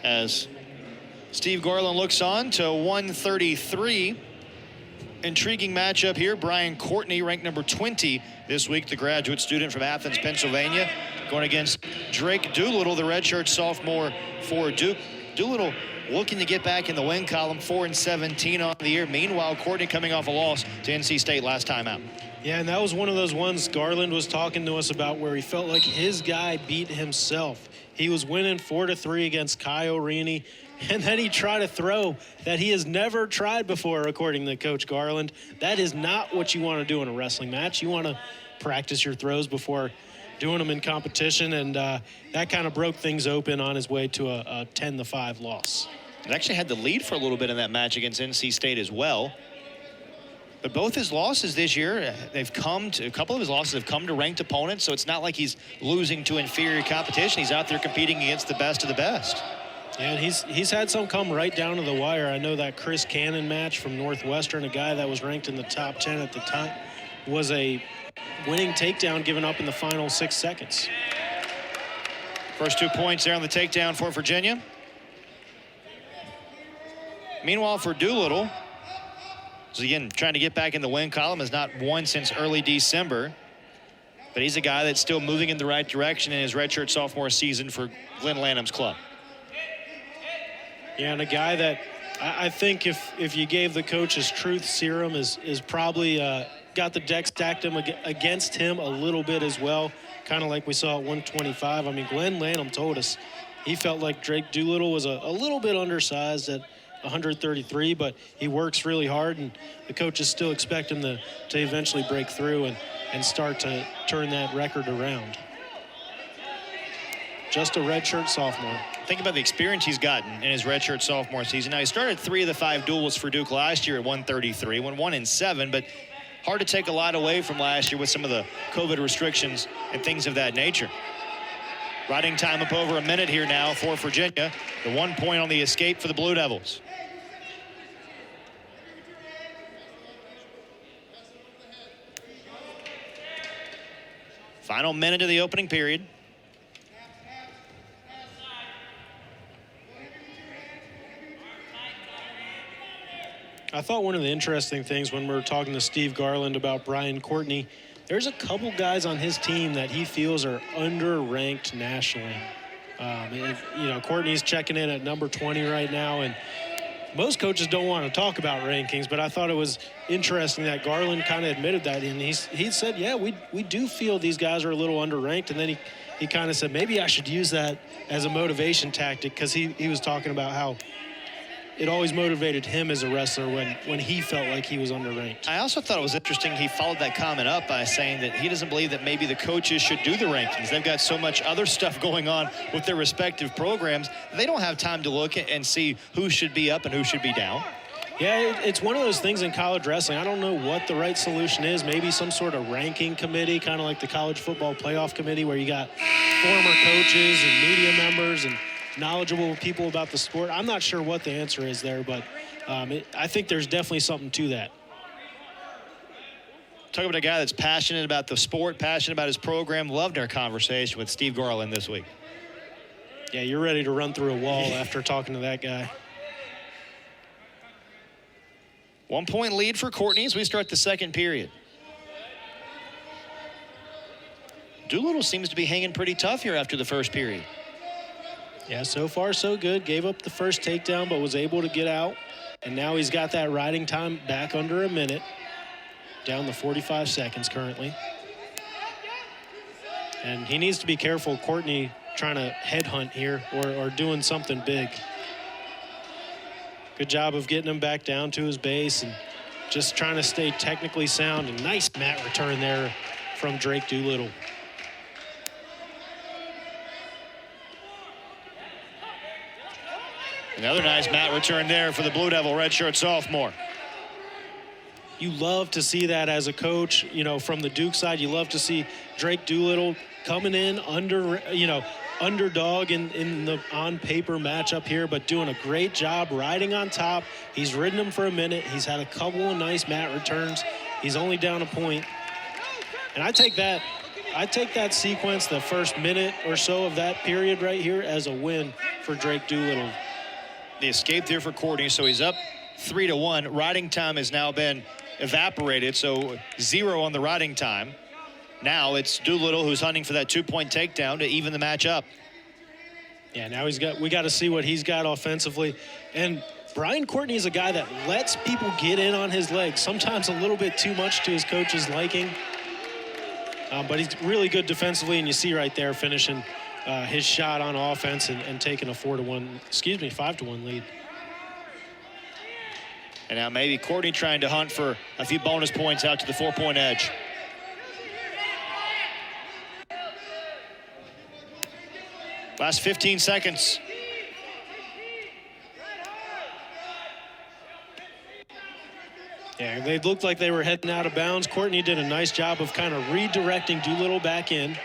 as Steve Garland looks on to 133. Intriguing matchup here. Brian Courtney, ranked number 20 this week, the graduate student from Athens, Pennsylvania, going against Drake Doolittle, the redshirt sophomore for Duke. Doolittle looking to get back in the win column, 4-17 on the year. Meanwhile, Courtney coming off a loss to NC State last time out. Yeah, and that was one of those ones Garland was talking to us about where he felt like his guy beat himself. He was winning 4-3 against Kyle Reaney, and then he tried a throw that he has never tried before, according to Coach Garland. That is not what you want to do in a wrestling match. You want to practice your throws before doing them in competition, and that kind of broke things open on his way to a 10-5 loss. He actually had the lead for a little bit in that match against NC State as well. But both his losses this year, a couple of his losses have come to ranked opponents, so it's not like he's losing to inferior competition. He's out there competing against the best of the best. Yeah, and he's had some come right down to the wire. I know that Chris Cannon match from Northwestern, a guy that was ranked in the top 10 at the time, was a winning takedown given up in the final 6 seconds. First 2 points there on the takedown for Virginia. Meanwhile, for Doolittle, so again, trying to get back in the win column, has not won since early December. But he's a guy that's still moving in the right direction in his redshirt sophomore season for Glenn Lanham's club. Yeah, and a guy that I think if you gave the coach his truth serum is probably got the deck stacked against him a little bit as well, kind of like we saw at 125. I mean, Glenn Lanham told us he felt like Drake Doolittle was a little bit undersized at 133, but he works really hard, and the coaches still expect him to eventually break through and start to turn that record around. Just a redshirt sophomore. Think about the experience he's gotten in his redshirt sophomore season. Now, he started 3 of the 5 duels for Duke last year at 133, went 1-7, but hard to take a lot away from last year with some of the COVID restrictions and things of that nature. Riding time up over a minute here now for Virginia. The 1 point on the escape for the Blue Devils. Final minute of the opening period. I thought one of the interesting things when we were talking to Steve Garland about Brian Courtney, there's a couple guys on his team that he feels are underranked nationally. Courtney's checking in at number 20 right now, and most coaches don't want to talk about rankings, but I thought it was interesting that Garland kind of admitted that, and he said, yeah, we do feel these guys are a little underranked, and then he kind of said, maybe I should use that as a motivation tactic, because he was talking about how it always motivated him as a wrestler when he felt like he was underranked. I also thought it was interesting he followed that comment up by saying that he doesn't believe that maybe the coaches should do the rankings. They've got so much other stuff going on with their respective programs. They don't have time to look and see who should be up and who should be down. Yeah, it's one of those things in college wrestling. I don't know what the right solution is. Maybe some sort of ranking committee, kind of like the college football playoff committee, where you got former coaches and media members and knowledgeable people about the sport. I'm not sure what the answer is there, but I think there's definitely something to that. Talk about a guy that's passionate about the sport, passionate about his program. Loved our conversation with Steve Garland this week. Yeah, you're ready to run through a wall after talking to that guy. 1 point lead for Courtney as we start the second period. Doolittle seems to be hanging pretty tough here after the first period. Yeah, so far so good. Gave up the first takedown, but was able to get out. And now he's got that riding time back under a minute. Down to 45 seconds currently. And he needs to be careful, Courtney, trying to headhunt here or doing something big. Good job of getting him back down to his base and just trying to stay technically sound. And nice mat return there from Drake Doolittle. Another nice mat return there for the Blue Devil redshirt sophomore. You love to see that as a coach, from the Duke side. You love to see Drake Doolittle coming in underdog in the on-paper matchup here, but doing a great job riding on top. He's ridden him for a minute. He's had a couple of nice mat returns. He's only down a point. And I take that I take that sequence, the first minute or so of that period right here, as a win for Drake Doolittle. The escape there for Courtney, so he's up 3-1. Riding time has now been evaporated, so 0 on the riding time. Now it's Doolittle who's hunting for that 2-point takedown to even the match up. Yeah, now we got to see what he's got offensively. And Brian Courtney is a guy that lets people get in on his legs, sometimes a little bit too much to his coach's liking. But he's really good defensively, and you see right there finishing his shot on offense and taking a 5-1 lead. And now maybe Courtney trying to hunt for a few bonus points out to the 4-point edge. Last 15 seconds. Yeah, they looked like they were heading out of bounds. Courtney did a nice job of kind of redirecting Doolittle back in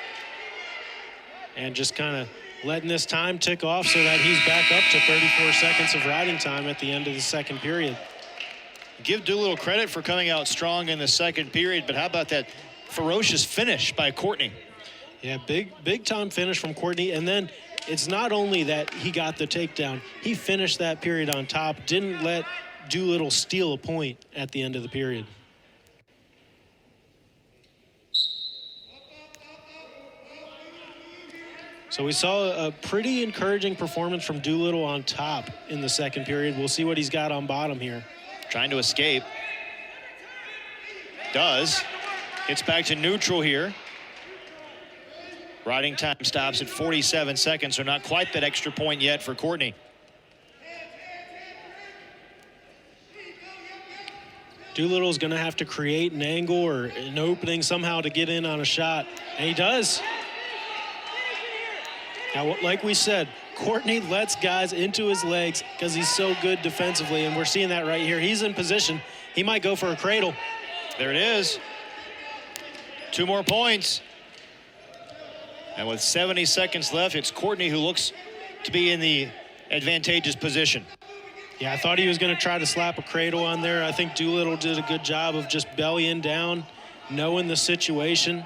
and just kind of letting this time tick off so that he's back up to 34 seconds of riding time at the end of the second period. Give Doolittle credit for coming out strong in the second period, but how about that ferocious finish by Courtney? Yeah, big time finish from Courtney. And then it's not only that he got the takedown, he finished that period on top, didn't let Doolittle steal a point at the end of the period. So we saw a pretty encouraging performance from Doolittle on top in the second period. We'll see what he's got on bottom here. Trying to escape. Does. Gets back to neutral here. Riding time stops at 47 seconds, so not quite that extra point yet for Courtney. Doolittle's going to have to create an angle or an opening somehow to get in on a shot, and he does. Now, like we said, Courtney lets guys into his legs because he's so good defensively, and we're seeing that right here. He's in position. He might go for a cradle. There it is. 2 more points. And with 70 seconds left, it's Courtney who looks to be in the advantageous position. Yeah, I thought he was going to try to slap a cradle on there. I think Doolittle did a good job of just bellying down, knowing the situation.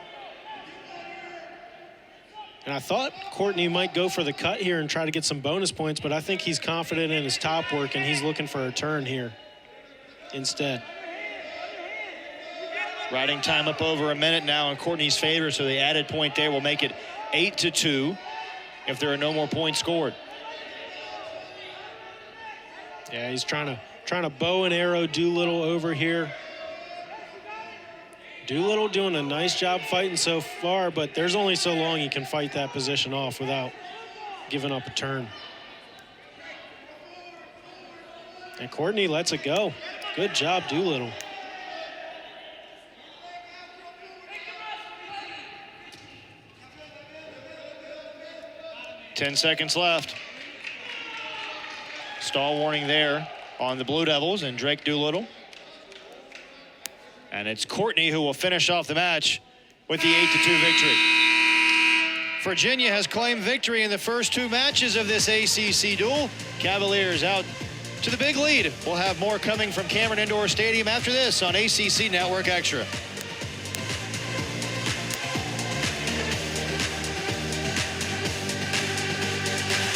And I thought Courtney might go for the cut here and try to get some bonus points, but I think he's confident in his top work, and he's looking for a turn here instead. Riding time up over a minute now in Courtney's favor, so the added point there will make it 8-2 if there are no more points scored. Yeah, he's trying to bow and arrow Doolittle over here. Doolittle doing a nice job fighting so far, but there's only so long he can fight that position off without giving up a turn. And Courtney lets it go. Good job, Doolittle. Ten seconds left. Stall warning there on the Blue Devils and Drake Doolittle. And it's Courtney who will finish off the match with the 8-2 victory. Virginia has claimed victory in the first 2 matches of this ACC duel. Cavaliers out to the big lead. We'll have more coming from Cameron Indoor Stadium after this on ACC Network Extra.